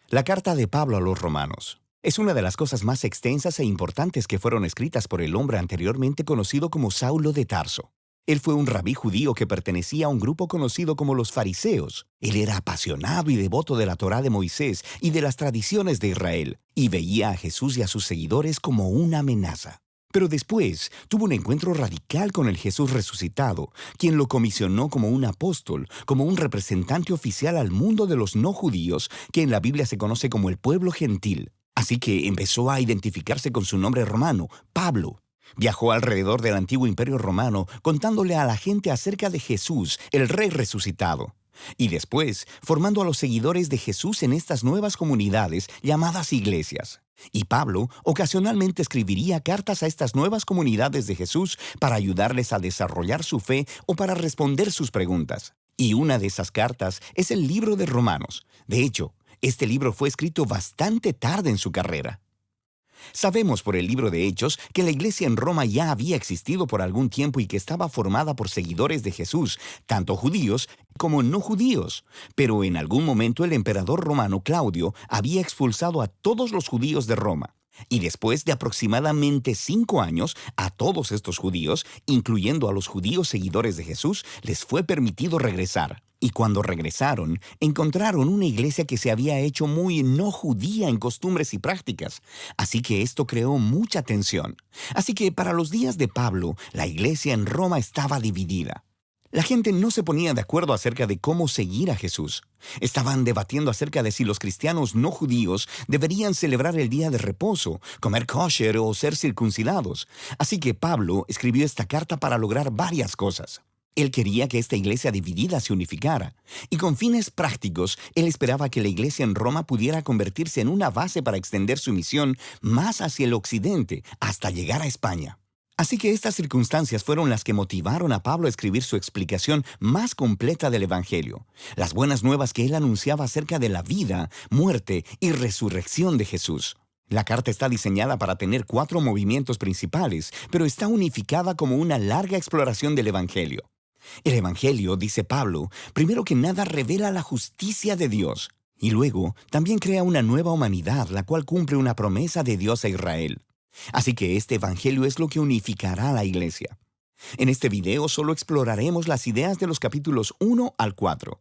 La carta de Pablo a los Romanos es una de las cosas más extensas e importantes que fueron escritas por el hombre anteriormente conocido como Saulo de Tarso. Él fue un rabí judío que pertenecía a un grupo conocido como los fariseos. Él era apasionado y devoto de la Torá de Moisés y de las tradiciones de Israel, y veía a Jesús y a sus seguidores como una amenaza. Pero después tuvo un encuentro radical con el Jesús resucitado, quien lo comisionó como un apóstol, como un representante oficial al mundo de los no judíos, que en la Biblia se conoce como el pueblo gentil. Así que empezó a identificarse con su nombre romano, Pablo. Viajó alrededor del antiguo imperio romano contándole a la gente acerca de Jesús, el Rey resucitado. Y después, formando a los seguidores de Jesús en estas nuevas comunidades llamadas iglesias. Y Pablo ocasionalmente escribiría cartas a estas nuevas comunidades de Jesús para ayudarles a desarrollar su fe o para responder sus preguntas. Y una de esas cartas es el libro de Romanos. De hecho, este libro fue escrito bastante tarde en su carrera. Sabemos por el libro de Hechos que la iglesia en Roma ya había existido por algún tiempo y que estaba formada por seguidores de Jesús, tanto judíos como no judíos. Pero en algún momento el emperador romano Claudio había expulsado a todos los judíos de Roma. Y después de aproximadamente 5 años, a todos estos judíos, incluyendo a los judíos seguidores de Jesús, les fue permitido regresar. Y cuando regresaron, encontraron una iglesia que se había hecho muy no judía en costumbres y prácticas. Así que esto creó mucha tensión. Así que para los días de Pablo, la iglesia en Roma estaba dividida. La gente no se ponía de acuerdo acerca de cómo seguir a Jesús. Estaban debatiendo acerca de si los cristianos no judíos deberían celebrar el día de reposo, comer kosher o ser circuncidados. Así que Pablo escribió esta carta para lograr varias cosas. Él quería que esta iglesia dividida se unificara, y con fines prácticos, él esperaba que la iglesia en Roma pudiera convertirse en una base para extender su misión más hacia el occidente, hasta llegar a España. Así que estas circunstancias fueron las que motivaron a Pablo a escribir su explicación más completa del Evangelio, las buenas nuevas que él anunciaba acerca de la vida, muerte y resurrección de Jesús. La carta está diseñada para tener 4 movimientos principales, pero está unificada como una larga exploración del Evangelio. El Evangelio, dice Pablo, primero que nada revela la justicia de Dios, y luego también crea una nueva humanidad, la cual cumple una promesa de Dios a Israel. Así que este Evangelio es lo que unificará a la iglesia. En este video solo exploraremos las ideas de los capítulos 1 al 4.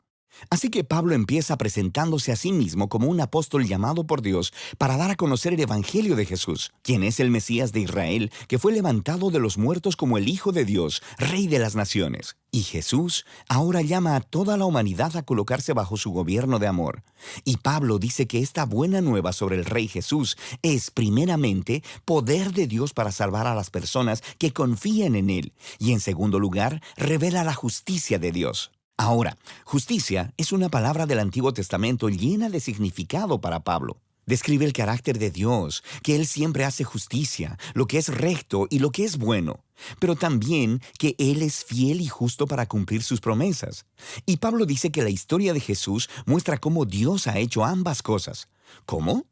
Así que Pablo empieza presentándose a sí mismo como un apóstol llamado por Dios para dar a conocer el Evangelio de Jesús, quien es el Mesías de Israel, que fue levantado de los muertos como el Hijo de Dios, Rey de las Naciones. Y Jesús ahora llama a toda la humanidad a colocarse bajo su gobierno de amor. Y Pablo dice que esta buena nueva sobre el Rey Jesús es, primeramente, poder de Dios para salvar a las personas que confían en Él, y en segundo lugar, revela la justicia de Dios. Ahora, justicia es una palabra del Antiguo Testamento llena de significado para Pablo. Describe el carácter de Dios, que Él siempre hace justicia, lo que es recto y lo que es bueno, pero también que Él es fiel y justo para cumplir sus promesas. Y Pablo dice que la historia de Jesús muestra cómo Dios ha hecho ambas cosas. ¿Cómo?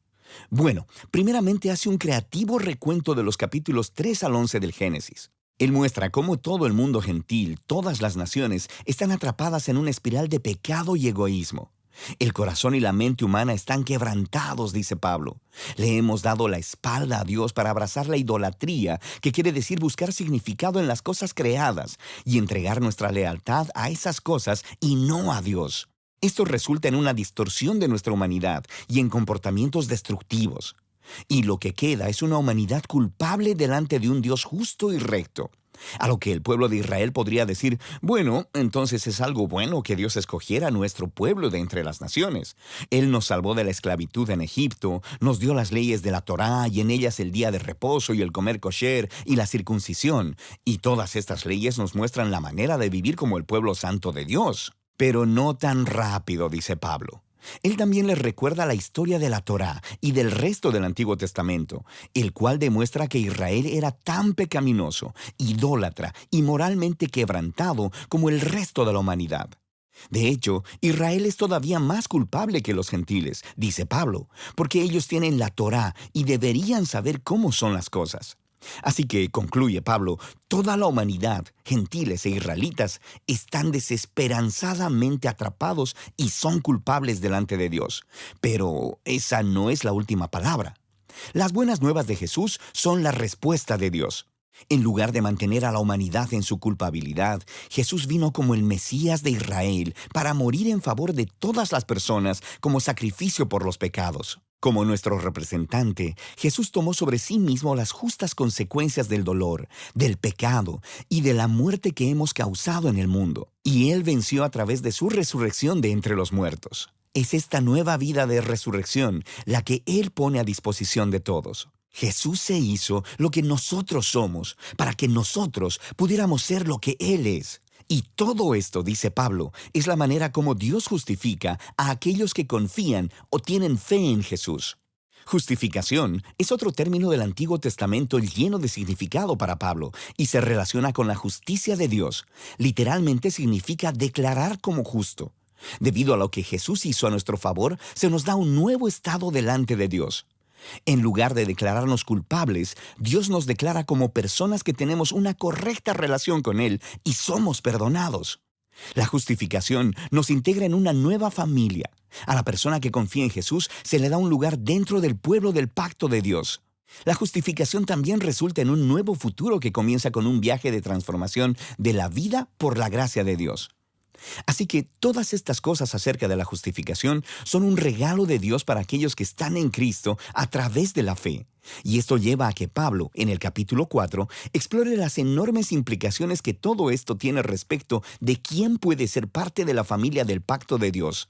Bueno, primeramente hace un creativo recuento de los capítulos 3 al 11 del Génesis. Él muestra cómo todo el mundo gentil, todas las naciones, están atrapadas en una espiral de pecado y egoísmo. El corazón y la mente humana están quebrantados, dice Pablo. Le hemos dado la espalda a Dios para abrazar la idolatría, que quiere decir buscar significado en las cosas creadas y entregar nuestra lealtad a esas cosas y no a Dios. Esto resulta en una distorsión de nuestra humanidad y en comportamientos destructivos. Y lo que queda es una humanidad culpable delante de un Dios justo y recto. A lo que el pueblo de Israel podría decir, bueno, entonces es algo bueno que Dios escogiera a nuestro pueblo de entre las naciones. Él nos salvó de la esclavitud en Egipto, nos dio las leyes de la Torá y en ellas el día de reposo y el comer kosher y la circuncisión. Y todas estas leyes nos muestran la manera de vivir como el pueblo santo de Dios. Pero no tan rápido, dice Pablo. Él también les recuerda la historia de la Torá y del resto del Antiguo Testamento, el cual demuestra que Israel era tan pecaminoso, idólatra y moralmente quebrantado como el resto de la humanidad. De hecho, Israel es todavía más culpable que los gentiles, dice Pablo, porque ellos tienen la Torá y deberían saber cómo son las cosas. Así que, concluye Pablo, toda la humanidad, gentiles e israelitas, están desesperanzadamente atrapados y son culpables delante de Dios. Pero esa no es la última palabra. Las buenas nuevas de Jesús son la respuesta de Dios. En lugar de mantener a la humanidad en su culpabilidad, Jesús vino como el Mesías de Israel para morir en favor de todas las personas como sacrificio por los pecados. Como nuestro representante, Jesús tomó sobre sí mismo las justas consecuencias del dolor, del pecado y de la muerte que hemos causado en el mundo. Y Él venció a través de su resurrección de entre los muertos. Es esta nueva vida de resurrección la que Él pone a disposición de todos. Jesús se hizo lo que nosotros somos, para que nosotros pudiéramos ser lo que Él es. Y todo esto, dice Pablo, es la manera como Dios justifica a aquellos que confían o tienen fe en Jesús. Justificación es otro término del Antiguo Testamento lleno de significado para Pablo y se relaciona con la justicia de Dios. Literalmente significa declarar como justo. Debido a lo que Jesús hizo a nuestro favor, se nos da un nuevo estado delante de Dios. En lugar de declararnos culpables, Dios nos declara como personas que tenemos una correcta relación con Él y somos perdonados. La justificación nos integra en una nueva familia. A la persona que confía en Jesús se le da un lugar dentro del pueblo del pacto de Dios. La justificación también resulta en un nuevo futuro que comienza con un viaje de transformación de la vida por la gracia de Dios. Así que todas estas cosas acerca de la justificación son un regalo de Dios para aquellos que están en Cristo a través de la fe. Y esto lleva a que Pablo, en el capítulo 4, explore las enormes implicaciones que todo esto tiene respecto de quién puede ser parte de la familia del pacto de Dios.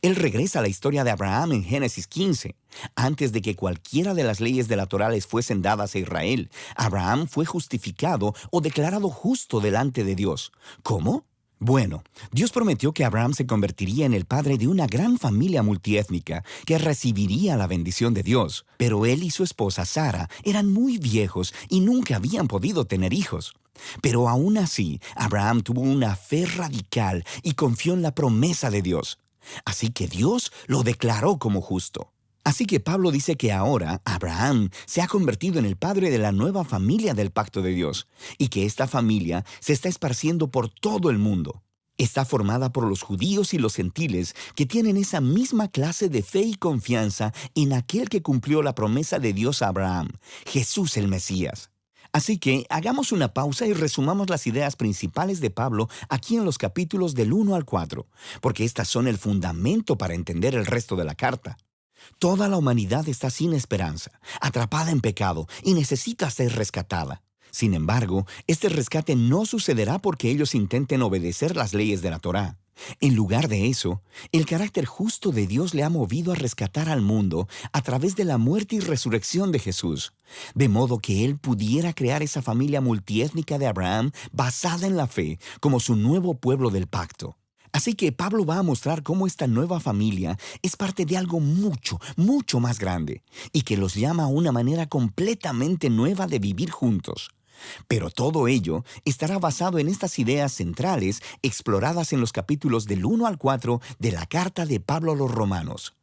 Él regresa a la historia de Abraham en Génesis 15. Antes de que cualquiera de las leyes de la Torá les fuesen dadas a Israel, Abraham fue justificado o declarado justo delante de Dios. ¿Cómo? Bueno, Dios prometió que Abraham se convertiría en el padre de una gran familia multiétnica que recibiría la bendición de Dios, pero él y su esposa Sara eran muy viejos y nunca habían podido tener hijos. Pero aún así, Abraham tuvo una fe radical y confió en la promesa de Dios. Así que Dios lo declaró como justo. Así que Pablo dice que ahora Abraham se ha convertido en el padre de la nueva familia del pacto de Dios y que esta familia se está esparciendo por todo el mundo. Está formada por los judíos y los gentiles que tienen esa misma clase de fe y confianza en aquel que cumplió la promesa de Dios a Abraham, Jesús el Mesías. Así que hagamos una pausa y resumamos las ideas principales de Pablo aquí en los capítulos del 1 al 4, porque estas son el fundamento para entender el resto de la carta. Toda la humanidad está sin esperanza, atrapada en pecado y necesita ser rescatada. Sin embargo, este rescate no sucederá porque ellos intenten obedecer las leyes de la Torá. En lugar de eso, el carácter justo de Dios le ha movido a rescatar al mundo a través de la muerte y resurrección de Jesús, de modo que Él pudiera crear esa familia multiétnica de Abraham basada en la fe como su nuevo pueblo del pacto. Así que Pablo va a mostrar cómo esta nueva familia es parte de algo mucho, mucho más grande y que los llama a una manera completamente nueva de vivir juntos. Pero todo ello estará basado en estas ideas centrales exploradas en los capítulos del 1 al 4 de la carta de Pablo a los Romanos.